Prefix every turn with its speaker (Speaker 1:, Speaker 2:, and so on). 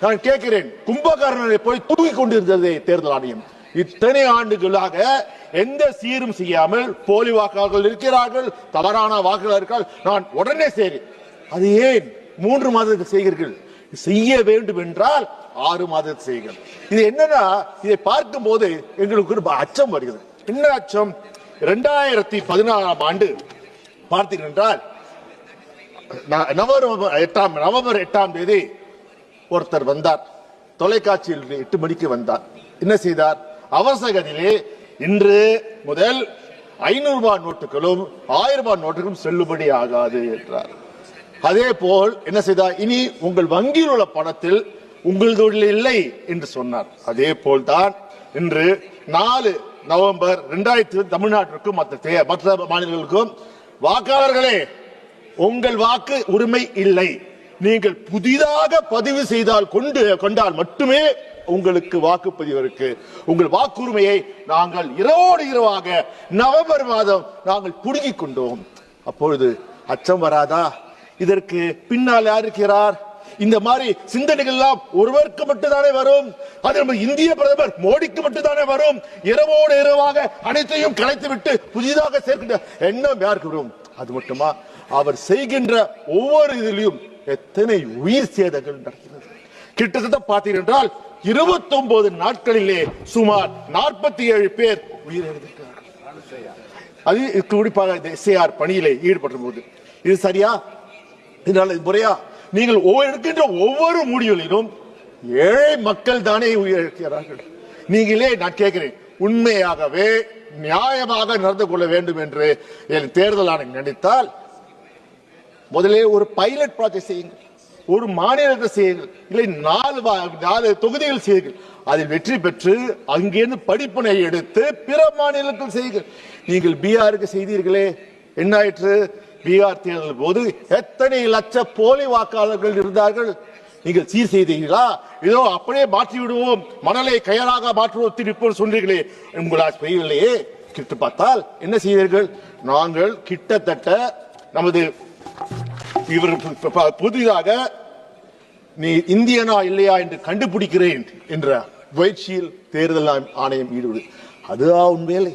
Speaker 1: நான் கேட்கிறேன், கும்பகர்ணனை போய் தூக்கி கொண்டிருந்ததே தேர்தல் ஆணையம். இத்தனை ஆண்டுகளாக எந்த சீரும் செய்யாமல் போலி வாக்காளர்கள் இருக்கிறார்கள், தவறான வாக்குகள் இருக்கிறார்கள். நான் உடனே சரி, அது ஏன் 3 மாதத்துக்கு செய்கிறீர்கள்? செய்ய வேண்டும் என்றால் 6 மாதத்துக்கு செய்கிறீர்கள். இது என்னன்னா, இதை பார்க்கும் போது எங்களுக்கு ஒரு அச்சம் வருகிறது. என்ன அச்சம்? 2014ஆம் ஆண்டு பார்த்தீர்கள் என்றால் நவம்பர் 8ஆம் தேதி ஒருத்தர் வந்தார், தொலைக்காட்சியில் 8 மணிக்கு வந்தார். என்ன செய்தார்? அவசரகதியிலே இன்று முதல் 500 ரூபாய் நோட்டுகளும் 1000 ரூபாய் நோட்டுகளும் செல்லுபடி ஆகாது என்றார். அதே போல் என்ன செய்தார்? இனி உங்கள் வங்கியில் உள்ள பணத்தில் உங்கள் தொழில் இல்லை என்று சொன்னார். அதே போல்தான் இன்று 4 நவம்பர் 2020 தமிழ்நாட்டிற்கும் மற்ற மாநிலங்களுக்கும் வாக்காளர்களே, உங்கள் வாக்கு உரிமை இல்லை, நீங்கள் புதிதாக பதிவு செய்தால் கொண்டால் மட்டுமே உங்களுக்கு வாக்குப்பதிவு இருக்கு. உங்கள் வாக்குரிமையை நாங்கள் இரவோடு இரவாக நவம்பர் மாதம் நாங்கள் புடுங்கிக் கொண்டோம். அப்பொழுது அச்சம் வராதா? இதற்கு பின்னால் யார் இருக்கிறார்? இந்த மாதிரி சிந்தனைகள் எல்லாம் ஒருவருக்கு மட்டும்தானே வரும். அது நம்ம இந்திய பிரதமர் மோடிக்கு மட்டும்தானே வரும். இரவோடு இரவாக அனைத்தையும் கலைத்துவிட்டு புதிதாக சேர்க்கின்ற எண்ணம் யாருக்கு வரும்? அது மட்டுமா? அவர் செய்கின்ற ஒவ்வொரு இதிலும் எத்தனை உயிர் சேதங்கள் நடக்கிறது. கிட்டத்தட்ட பார்த்தீர்கள் என்றால் 29 நாட்களிலே சுமார் 47 பேர் உயிரிழந்திருக்கிறார்கள். அது குறிப்பாக எஸ்ஐஆர் பணியிலே ஈடுபட்ட போது இது சரியா? இதனால முறையா? நீங்கள் எடுக்கின்ற ஒவ்வொரு முடிவுகளிலும் ஏழை மக்கள் தானே உயிரிழக்கிறார்கள். நீங்களே, நான் கேட்கிறேன், உண்மையாகவே நியாயமாக நடந்து கொள்ள வேண்டும் என்று தேர்தல் ஆணையம் நினைத்தால் முதலே ஒரு பைலட் ப்ராஜெக்ட் செய்யுங்கள், ஒரு மாநிலத்தை செய்யுங்கள், இல்லை 4 தொகுதிகள் செய்யுங்கள். அதில் வெற்றி பெற்று அங்கிருந்து படிப்பினை எடுத்து பிற மாநிலங்கள் செய்யுங்கள். நீங்கள் பீகாருக்கு செய்தீர்களே, என்ன ஆயிற்று? பீகார் தேர்தல் போது எத்தனை லட்ச போலி வாக்காளர்கள் இருந்தார்கள். நீங்கள் சீர் செய்தீர்களா? இதோ அப்படியே மாற்றி விடுவோம், மணலை கையலாக மாற்றுவோம் திருப்பி சொன்னீர்களே, உங்களால் செய்யவில்லையே. கிட்ட பார்த்தால் என்ன செய்தீர்கள்? நாங்கள் கிட்டத்தட்ட நமது இவர் புதிதாக நீ இந்தியனா இல்லையா என்று கண்டுபிடிக்கிறேன் என்ற முயற்சியில் தேர்தல் ஆணையம் ஈடுபடு. அதுதான் உண்மையிலே